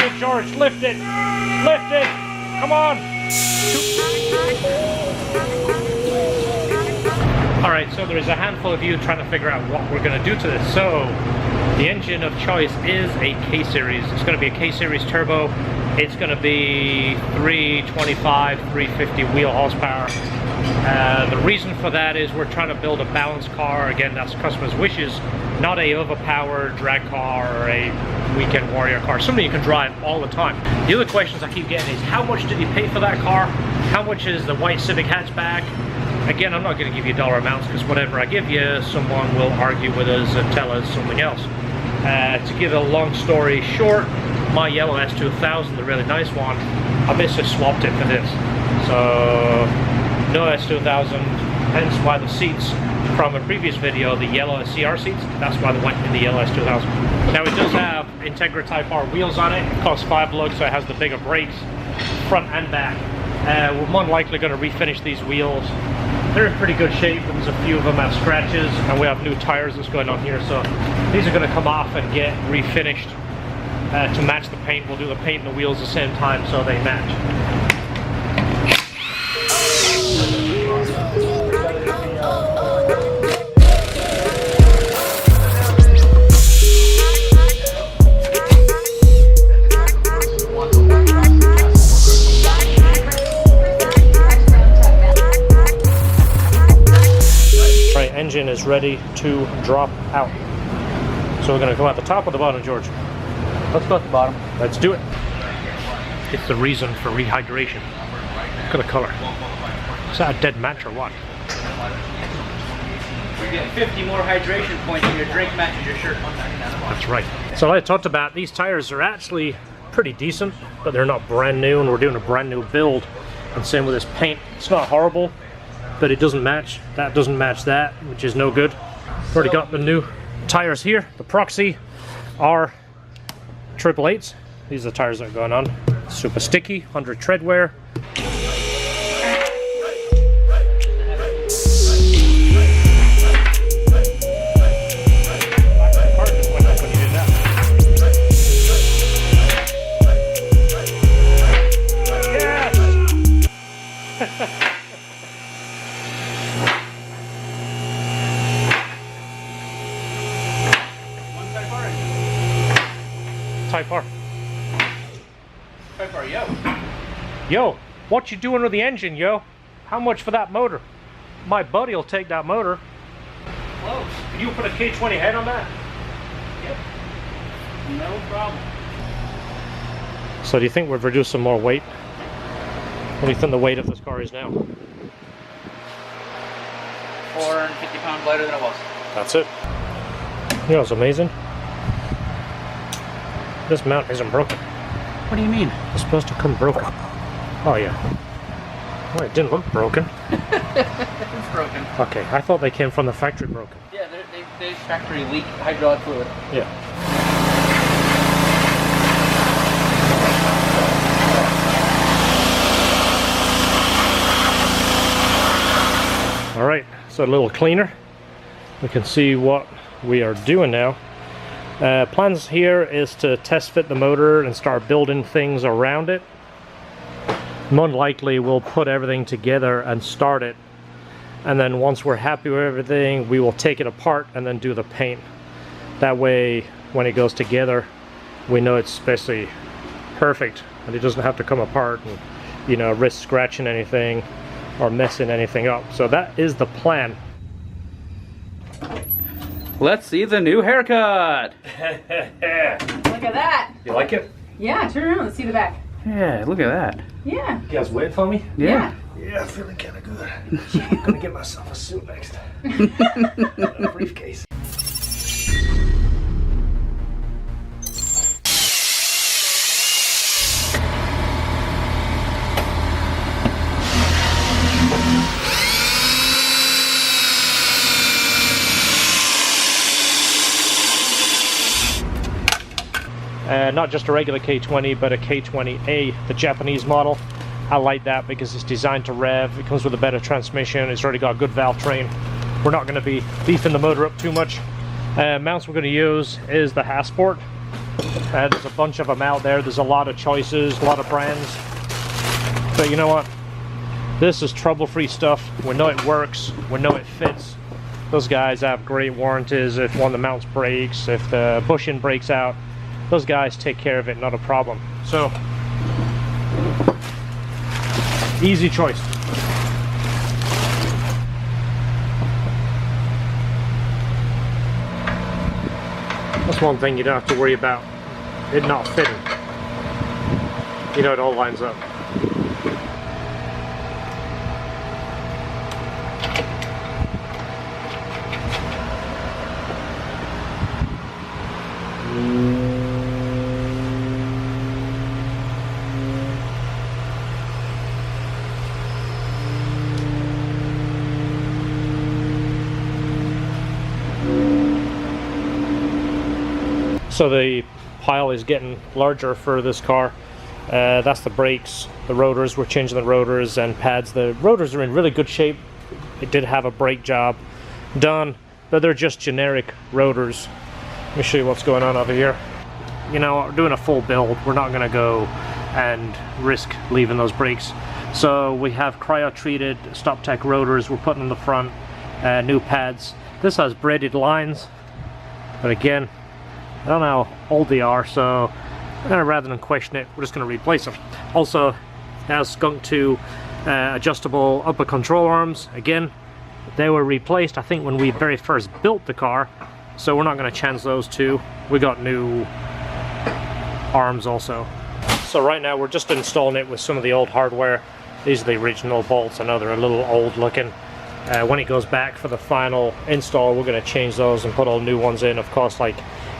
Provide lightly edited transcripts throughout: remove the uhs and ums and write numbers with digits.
it, George. Lift it. Lift it. Come on. Alright, so there's a handful of you trying to figure out what we're going to do to this. So, the engine of choice is a K-Series. It's going to be a K-Series turbo. It's going to be 325, 350 wheel horsepower. The reason for that is we're trying to build a balanced car. Again, that's customers' wishes, not a overpowered drag car or a weekend warrior car, something you can drive all the time. The other questions I keep getting is, how much did you pay for that car? How much is the white Civic hatchback? Again, I'm not going to give you dollar amounts, because whatever I give you, someone will argue with us and tell us something else. To give a long story short, my yellow S2000, the really nice one, I basically swapped it for this. So, no S2000, hence why the seats from a previous video, the yellow CR seats, that's why they went in the yellow S2000. Now it does have Integra Type R wheels on it. It costs $5, so it has the bigger brakes, front and back. We're more than likely going to refinish these wheels. They're in pretty good shape, but there's a few of them have scratches, and we have new tires that's going on here, so these are going to come off and get refinished to match the paint. We'll do the paint and the wheels at the same time so they match. Engine is ready to drop out. So we're going to come out the top or the bottom, George? Let's go at the bottom. Let's do it. It's the reason for rehydration. Look at the color. Is that a dead match or what? You're getting 50 more hydration points and your drink matches your shirt. That's right. So like I talked about, these tires are actually pretty decent, but they're not brand new, and we're doing a brand new build. And same with this paint. It's not horrible, but it doesn't match. That doesn't match that, which is no good. We've already got the new tires here. The Proxy R888s. These are the tires that are going on. Super sticky, 100 tread wear. Type R. Type R, yo. Yo, what you doing with the engine, yo? How much for that motor? My buddy will take that motor. Close. Can you put a K20 head on that? Yep. No problem. So do you think we've reduced some more weight? What do you think the weight of this car is now? 450 pounds lighter than it was. That's it. You know what's amazing? This mount isn't broken. What do you mean? It's supposed to come broken. Oh yeah. Well, it didn't look broken. It's broken. Okay, I thought they came from the factory broken. Yeah, they factory leak hydraulic fluid. Yeah. All right, so a little cleaner. We can see what we are doing now. Plans here is to test fit the motor and start building things around it. More than likely we'll put everything together and start it, and then once we're happy with everything, we will take it apart and then do the paint. That way when it goes together, we know it's basically perfect and it doesn't have to come apart and, you know, risk scratching anything or messing anything up. So that is the plan. Let's see the new haircut. Look at that. You like it? Yeah, turn around. Let's see the back. Yeah, look at that. Yeah. You guys waiting for me? Yeah. Yeah, I'm feeling kind of good. I'm gonna get myself a suit next. A briefcase. Not just a regular K20, but a K20A, the Japanese model. I like that because it's designed to rev. It comes with a better transmission. It's already got a good valve train. We're not going to be beefing the motor up too much. Mounts we're going to use is the Hasport. There's a bunch of them out there. There's a lot of choices, a lot of brands. But you know what? This is trouble-free stuff. We know it works. We know it fits. Those guys have great warranties. If one of the mounts breaks, if the bushing breaks out, those guys take care of it, not a problem. So, easy choice. That's one thing you don't have to worry about, it not fitting. You know, it all lines up. So the pile is getting larger for this car. That's the brakes, the rotors. We're changing the rotors and pads. The rotors are in really good shape. It did have a brake job done, but they're just generic rotors. Let me show you what's going on over here. You know, we're doing a full build. We're not gonna go and risk leaving those brakes. So we have cryo-treated StopTech rotors we're putting in the front, new pads. This has braided lines, but again, I don't know how old they are, so rather than question it, we're just going to replace them. Also, it has Skunk 2 adjustable upper control arms. Again, they were replaced, I think, when we very first built the car, so we're not going to change those two. We got new arms also. So right now we're just installing it with some of the old hardware. These are the original bolts. I know they're a little old looking. When it goes back for the final install, we're going to change those and put all new ones in. Of course, like,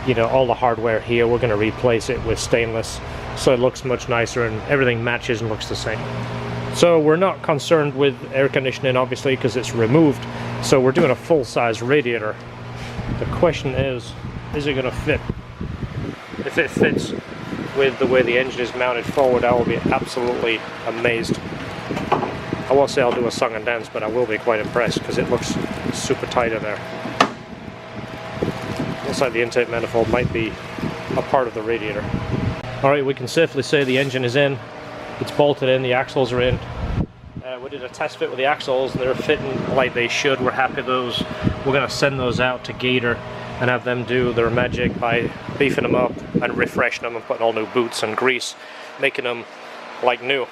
you know, all the hardware here, we're going to replace it with stainless, so it looks much nicer and everything matches and looks the same. So we're not concerned with air conditioning, obviously, because it's removed. So we're doing a full-size radiator. The question is it going to fit? If it fits with the way the engine is mounted forward, I will be absolutely amazed. I won't say I'll do a song and dance, but I will be quite impressed because it looks super tight in there. Looks like the intake manifold might be a part of the radiator. Alright, we can safely say the engine is in. It's bolted in, the axles are in. We did a test fit with the axles, they're fitting like they should. We're happy with those. We're going to send those out to Gator and have them do their magic by beefing them up and refreshing them and putting all new boots and grease, making them like new.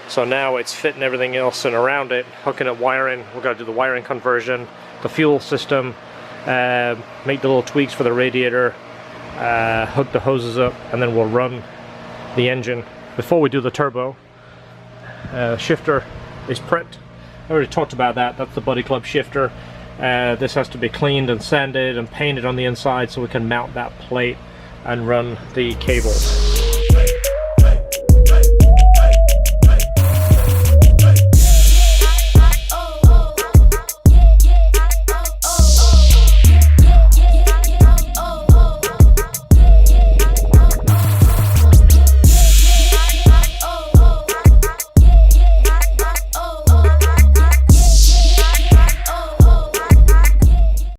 So now it's fitting everything else and around it, hooking up wiring. We're going to do the wiring conversion, the fuel system, make the little tweaks for the radiator, hook the hoses up, and then we'll run the engine. Before we do the turbo, shifter is prepped. I already talked about that. That's the Buddy Club shifter. This has to be cleaned and sanded and painted on the inside so we can mount that plate and run the cables.